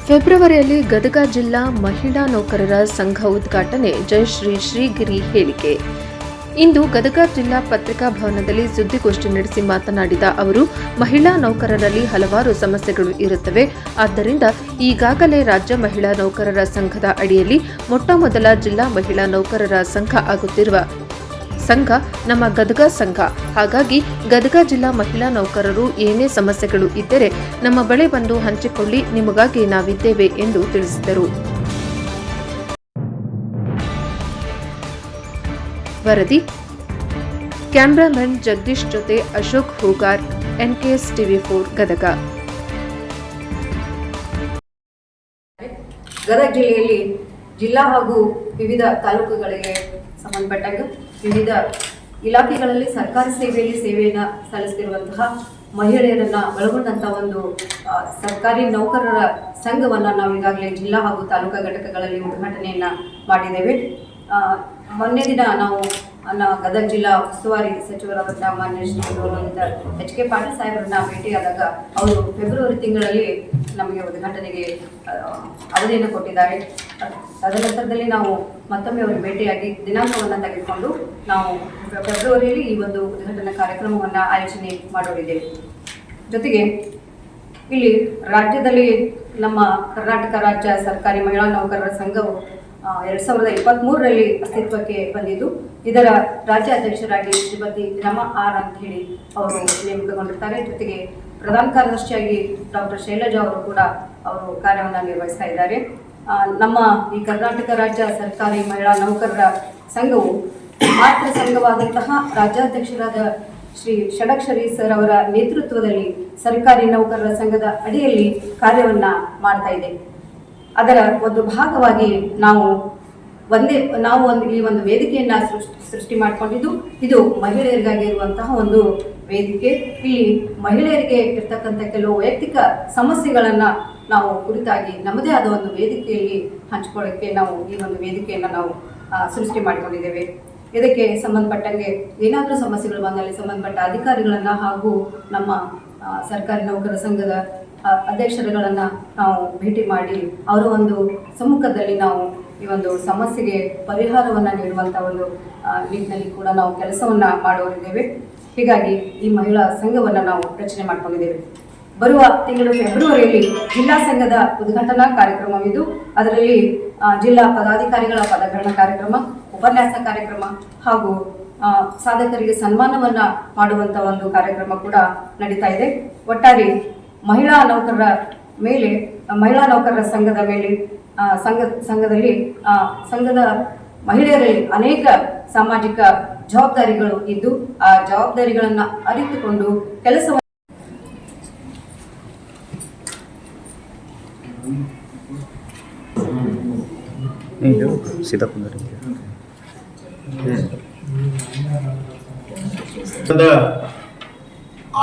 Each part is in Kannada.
ಫೆಬ್ರವರಿಯಲ್ಲಿ ಗದಗ ಜಿಲ್ಲಾ ಮಹಿಳಾ ನೌಕರರ ಸಂಘ ಉದ್ಘಾಟನೆ ಜಯಶ್ರೀ ಶ್ರೀಗಿರಿ ಹೇಳಿಕೆ. ಇಂದು ಗದಗ ಜಿಲ್ಲಾ ಪತ್ರಿಕಾ ಭವನದಲ್ಲಿ ಸುದ್ದಿಗೋಷ್ಠಿ ನಡೆಸಿ ಮಾತನಾಡಿದ ಅವರು, ಮಹಿಳಾ ನೌಕರರಲ್ಲಿ ಹಲವಾರು ಸಮಸ್ಯೆಗಳು ಇರುತ್ತವೆ. ಆದ್ದರಿಂದ ಈಗಾಗಲೇ ರಾಜ್ಯ ಮಹಿಳಾ ನೌಕರರ ಸಂಘದ ಅಡಿಯಲ್ಲಿ ಮೊಟ್ಟಮೊದಲ ಜಿಲ್ಲಾ ಮಹಿಳಾ ನೌಕರರ ಸಂಘ ಆಗುತ್ತಿರುವ ಸಂಘ ನಮ್ಮ ಗದಗ ಸಂಘ. ಹಾಗಾಗಿ ಗದಗ ಜಿಲ್ಲಾ ಮಹಿಳಾ ನೌಕರರು ಏನೇ ಸಮಸ್ಯೆಗಳು ಇದ್ದರೆ ನಮ್ಮ ಬಳಿ ಬಂದು ಹಂಚಿಕೊಳ್ಳಿ, ನಿಮಗಾಗಿ ನಾವಿದ್ದೇವೆ ಎಂದು ತಿಳಿಸಿದರು. ವರದಿ ಕ್ಯಾಮರಾಮನ್ ಜಗದೀಶ್ ಜೊತೆ ಅಶೋಕ್ ಹೂಗಾರ್, NKS TV4 ಗದಗ. ಗದಗ ಜಿಲ್ಲೆಯಲ್ಲಿ ಜಿಲ್ಲಾ ಹಾಗೂ ವಿವಿಧ ತಾಲೂಕುಗಳಿಗೆ ಸಂಬಂಧಪಟ್ಟಾಗ ವಿವಿಧ ಇಲಾಖೆಗಳಲ್ಲಿ ಸರ್ಕಾರಿ ಸೇವೆಯನ್ನು ಸಲ್ಲಿಸುತ್ತಿರುವಂತಹ ಮಹಿಳೆಯರನ್ನ ಒಳಗೊಂಡಂತಹ ಒಂದು ಸರ್ಕಾರಿ ನೌಕರರ ಸಂಘವನ್ನು ನಾವು ಈಗಾಗಲೇ ಜಿಲ್ಲಾ ಹಾಗೂ ತಾಲೂಕಾ ಘಟಕಗಳಲ್ಲಿ ಉದ್ಘಾಟನೆಯನ್ನ ಮಾಡಿದ್ದೇವೆ. ಮೊನ್ನೆ ದಿನ ನಾವು ಗದಗ ಜಿಲ್ಲಾ ಉಸ್ತುವಾರಿ ಸಚಿವರಾದ ಮಾನ್ಯ ಶ್ರೀ HK ಪಾಟೀಲ್ ಸಾಹೇಬರನ್ನ ಭೇಟಿಯಾದಾಗ ಅವರು ಫೆಬ್ರವರಿ ತಿಂಗಳಲ್ಲಿ ನಮಗೆ ಉದ್ಘಾಟನೆಗೆ ಅವಧಿಯನ್ನು ಕೊಟ್ಟಿದ್ದಾರೆ. ತದನಂತರದಲ್ಲಿ ನಾವು ಮತ್ತೊಮ್ಮೆ ಅವರಿಗೆ ಭೇಟಿಯಾಗಿ ದಿನಾಂಕವನ್ನು ತೆಗೆದುಕೊಂಡು ನಾವು ಫೆಬ್ರವರಿಯಲ್ಲಿ ಈ ಒಂದು ಉದ್ಘಾಟನಾ ಕಾರ್ಯಕ್ರಮವನ್ನು ಆಯೋಜನೆ ಮಾಡೋರಿದ್ದೇವೆ. ಜೊತೆಗೆ ಇಲ್ಲಿ ರಾಜ್ಯದಲ್ಲಿ ನಮ್ಮ ಕರ್ನಾಟಕ ರಾಜ್ಯ ಸರ್ಕಾರಿ ಮಹಿಳಾ ನೌಕರರ ಸಂಘವು 2023ರಲ್ಲಿ ಅಸ್ತಿತ್ವಕ್ಕೆ ಬಂದಿದ್ದು, ಇದರ ರಾಜ್ಯ ಅಧ್ಯಕ್ಷರಾಗಿ ಶ್ರೀಮತಿ ರಮಾ ಆರ್ ಅಂತ ಹೇಳಿ ಅವರು ನೇಮಕಗೊಂಡಿರ್ತಾರೆ. ಜೊತೆಗೆ ಪ್ರಧಾನ ಕಾರ್ಯದರ್ಶಿಯಾಗಿ ಡಾಕ್ಟರ್ ಶೈಲಜಾ ಅವರು ಕೂಡ ಅವರು ಕಾರ್ಯವನ್ನು ನಿರ್ವಹಿಸ್ತಾ ಇದ್ದಾರೆ. ನಮ್ಮ ಈ ಕರ್ನಾಟಕ ರಾಜ್ಯ ಸರ್ಕಾರಿ ಮಹಿಳಾ ನೌಕರರ ಸಂಘವು ಮಾತೃ ಸಂಘವಾದಂತಹ ರಾಜ್ಯಾಧ್ಯಕ್ಷರಾದ ಶ್ರೀ ಷಡಕ್ಷರಿ ಸರ್ ಅವರ ನೇತೃತ್ವದಲ್ಲಿ ಸರ್ಕಾರಿ ನೌಕರರ ಸಂಘದ ಅಡಿಯಲ್ಲಿ ಕಾರ್ಯವನ್ನ ಮಾಡ್ತಾ ಇದೆ. ಅದರ ಒಂದು ಭಾಗವಾಗಿ ನಾವು ಈ ಒಂದು ವೇದಿಕೆಯನ್ನ ಸೃಷ್ಟಿ ಮಾಡಿಕೊಂಡಿದ್ದು, ಇದು ಮಹಿಳೆಯರಿಗಾಗಿ ಇರುವಂತಹ ಒಂದು ವೇದಿಕೆ. ಇಲ್ಲಿ ಮಹಿಳೆಯರಿಗೆ ಇರ್ತಕ್ಕಂಥ ಕೆಲವು ವೈಯಕ್ತಿಕ ಸಮಸ್ಯೆಗಳನ್ನ ನಾವು ಕುರಿತಾಗಿ ನಮ್ಮದೇ ಆದ ಒಂದು ವೇದಿಕೆಯಲ್ಲಿ ಹಂಚಿಕೊಳ್ಳಕ್ಕೆ ನಾವು ಈ ಒಂದು ವೇದಿಕೆಯನ್ನು ನಾವು ಸೃಷ್ಟಿ ಮಾಡಿಕೊಂಡಿದ್ದೇವೆ. ಇದಕ್ಕೆ ಸಂಬಂಧಪಟ್ಟಂಗೆ ಏನಾದರೂ ಸಮಸ್ಯೆಗಳು ಬಂದಲ್ಲಿ ಸಂಬಂಧಪಟ್ಟ ಅಧಿಕಾರಿಗಳನ್ನ ಹಾಗೂ ನಮ್ಮ ಸರ್ಕಾರಿ ನೌಕರರ ಸಂಘದ ಅಧ್ಯಕ್ಷರುಗಳನ್ನ ನಾವು ಭೇಟಿ ಮಾಡಿ ಅವರ ಒಂದು ಸಮ್ಮುಖದಲ್ಲಿ ನಾವು ಈ ಒಂದು ಸಮಸ್ಯೆಗೆ ಪರಿಹಾರವನ್ನು ನೀಡುವಂತಹ ಒಂದು ನಿಟ್ಟಿನಲ್ಲಿ ಕೂಡ ನಾವು ಕೆಲಸವನ್ನ ಮಾಡೋರಿದ್ದೇವೆ. ಹೀಗಾಗಿ ಈ ಮಹಿಳಾ ಸಂಘವನ್ನು ನಾವು ರಚನೆ ಮಾಡ್ಕೊಂಡಿದ್ದೇವೆ. ಬರುವ ತಿಂಗಳು ಫೆಬ್ರವರಿಯಲ್ಲಿ ಜಿಲ್ಲಾ ಸಂಘದ ಉದ್ಘಾಟನಾ ಕಾರ್ಯಕ್ರಮವಿದ್ದು, ಅದರಲ್ಲಿ ಜಿಲ್ಲಾ ಪದಾಧಿಕಾರಿಗಳ ಪದಗ್ರಹಣ ಕಾರ್ಯಕ್ರಮ, ಉಪನ್ಯಾಸ ಕಾರ್ಯಕ್ರಮ ಹಾಗೂ ಸಾಧಕರಿಗೆ ಸನ್ಮಾನವನ್ನ ಮಾಡುವಂತ ಒಂದು ಕಾರ್ಯಕ್ರಮ ಕೂಡ ನಡೀತಾ ಇದೆ. ಒಟ್ಟಾರೆ ಮಹಿಳಾ ನೌಕರರ ಸಂಘದ ಮೇಲೆ ಸಂಘದಲ್ಲಿ ಸಂಘದ ಮಹಿಳೆಯರಲ್ಲಿ ಅನೇಕ ಸಾಮಾಜಿಕ ಜವಾಬ್ದಾರಿಗಳು ಇದ್ದು, ಆ ಜವಾಬ್ದಾರಿಗಳನ್ನ ಅರಿತುಕೊಂಡು ಕೆಲಸವನ್ನು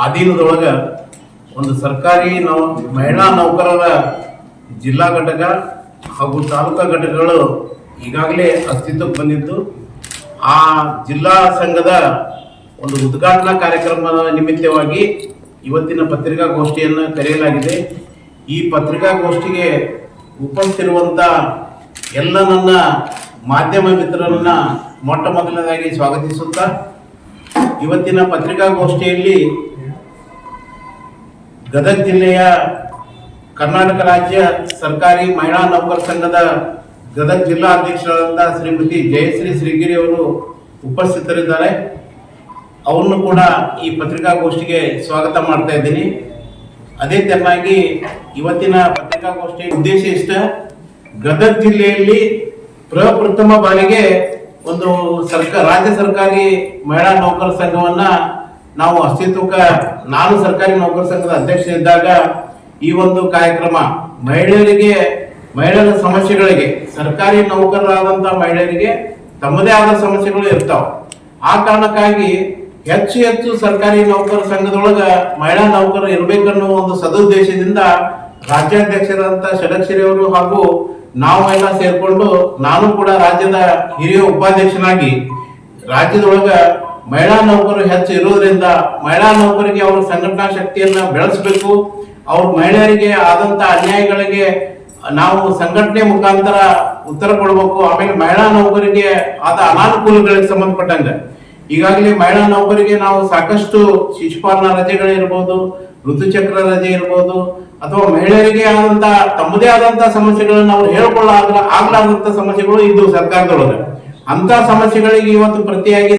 ಆಧೀನದೊಳಗ ಒಂದು ಸರ್ಕಾರಿ ಮಹಿಳಾ ನೌಕರರ ಜಿಲ್ಲಾ ಘಟಕ ಹಾಗೂ ತಾಲೂಕಾ ಘಟಕಗಳು ಈಗಾಗಲೇ ಅಸ್ತಿತ್ವಕ್ಕೆ ಬಂದಿದ್ದು, ಆ ಜಿಲ್ಲಾ ಸಂಘದ ಒಂದು ಉದ್ಘಾಟನಾ ಕಾರ್ಯಕ್ರಮದ ನಿಮಿತ್ತವಾಗಿ ಇವತ್ತಿನ ಪತ್ರಿಕಾಗೋಷ್ಠಿಯನ್ನು ಕರೆಯಲಾಗಿದೆ. ಈ ಪತ್ರಿಕಾಗೋಷ್ಠಿಗೆ ಉಪಸ್ಥಿತಿರುವಂಥ ಎಲ್ಲ ನನ್ನ ಮಾಧ್ಯಮ ಮಿತ್ರರನ್ನ ಮೊಟ್ಟ ಮೊದಲನೇದಾಗಿ ಸ್ವಾಗತಿಸುತ್ತಾ, ಇವತ್ತಿನ ಪತ್ರಿಕಾಗೋಷ್ಠಿಯಲ್ಲಿ ಗದಗ ಜಿಲ್ಲೆಯ ಕರ್ನಾಟಕ ರಾಜ್ಯ ಸರ್ಕಾರಿ ಮಹಿಳಾ ನೌಕರ ಸಂಘದ ಗದಗ ಜಿಲ್ಲಾ ಅಧ್ಯಕ್ಷರಾದಂಥ ಶ್ರೀಮತಿ ಜಯಶ್ರೀ ಶ್ರೀಗಿರಿ ಅವರು ಉಪಸ್ಥಿತರಿದ್ದಾರೆ. ಅವರನ್ನು ಕೂಡ ಈ ಪತ್ರಿಕಾಗೋಷ್ಠಿಗೆ ಸ್ವಾಗತ ಮಾಡ್ತಾ ಇದ್ದೀನಿ. ಅದೇ ತೆರನಾಗಿ ಇವತ್ತಿನ ಪತ್ರಿಕಾಗೋಷ್ಠಿಯ ಉದ್ದೇಶ ಇಷ್ಟ, ಗದಗ ಜಿಲ್ಲೆಯಲ್ಲಿ ಪ್ರಪ್ರಥಮ ಬಾರಿಗೆ ಒಂದು ರಾಜ್ಯ ಸರ್ಕಾರಿ ಮಹಿಳಾ ನೌಕರ ಸಂಘವನ್ನ ನಾವು ಅಸ್ತಿತ್ವಕ್ಕೆ, ನಾನು ಸರ್ಕಾರಿ ನೌಕರ ಸಂಘದ ಅಧ್ಯಕ್ಷ ಇದ್ದಾಗ ಈ ಒಂದು ಕಾರ್ಯಕ್ರಮ ಮಹಿಳೆಯರ ಸಮಸ್ಯೆಗಳಿಗೆ, ಸರ್ಕಾರಿ ನೌಕರರಾದಂತಹ ಮಹಿಳೆಯರಿಗೆ ತಮ್ಮದೇ ಆದ ಸಮಸ್ಯೆಗಳು ಇರ್ತಾವ. ಆ ಕಾರಣಕ್ಕಾಗಿ ಹೆಚ್ಚು ಸರ್ಕಾರಿ ನೌಕರ ಸಂಘದೊಳಗ ಮಹಿಳಾ ನೌಕರರು ಇರಬೇಕನ್ನೋ ಒಂದು ಸದುದ್ದೇಶದಿಂದ ರಾಜ್ಯಾಧ್ಯಕ್ಷರಾದಂತಹ ಷಡಕ್ಷರಿ ಅವರು ಹಾಗೂ ನಾವೆಲ್ಲ ಸೇರ್ಕೊಂಡು, ನಾನು ಕೂಡ ರಾಜ್ಯದ ಹಿರಿಯ ಉಪಾಧ್ಯಕ್ಷನಾಗಿ ರಾಜ್ಯದೊಳಗ ಮಹಿಳಾ ನೌಕರರು ಹೆಚ್ಚು ಇರೋದ್ರಿಂದ ಮಹಿಳಾ ನೌಕರಿಗೆ ಅವರ ಸಂಘಟನಾ ಶಕ್ತಿಯನ್ನ ಬೆಳೆಸಬೇಕು, ಅವ್ರ ಮಹಿಳೆಯರಿಗೆ ಆದಂತ ಅನ್ಯಾಯಗಳಿಗೆ ನಾವು ಸಂಘಟನೆ ಮುಖಾಂತರ ಉತ್ತರ ಕೊಡಬೇಕು. ಆಮೇಲೆ ಮಹಿಳಾ ನೌಕರಿಗೆ ಆದ ಅನಾನುಕೂಲಗಳಿಗೆ ಸಂಬಂಧಪಟ್ಟಂಗ ಈಗಾಗಲೇ ಮಹಿಳಾ ನೌಕರಿಗೆ ನಾವು ಸಾಕಷ್ಟು ಶಿಶುಪಾಲನಾ ರಜೆಗಳಿರ್ಬೋದು, ಋತುಚಕ್ರ ರಜೆ ಇರ್ಬೋದು, ಅಥವಾ ಮಹಿಳೆಯರಿಗೆ ಆದಂತ ತಮ್ಮದೇ ಆದಂತ ಸಮಸ್ಯೆಗಳನ್ನು ಅವ್ರು ಆಗ್ಲಾದಂತ ಸಮಸ್ಯೆಗಳು ಇದ್ದು ಸರ್ಕಾರದೊಳಗೆ. ಅಂತ ಸಮಸ್ಯೆಗಳಿಗೆ ಇವತ್ತು ಪ್ರತಿಯಾಗಿ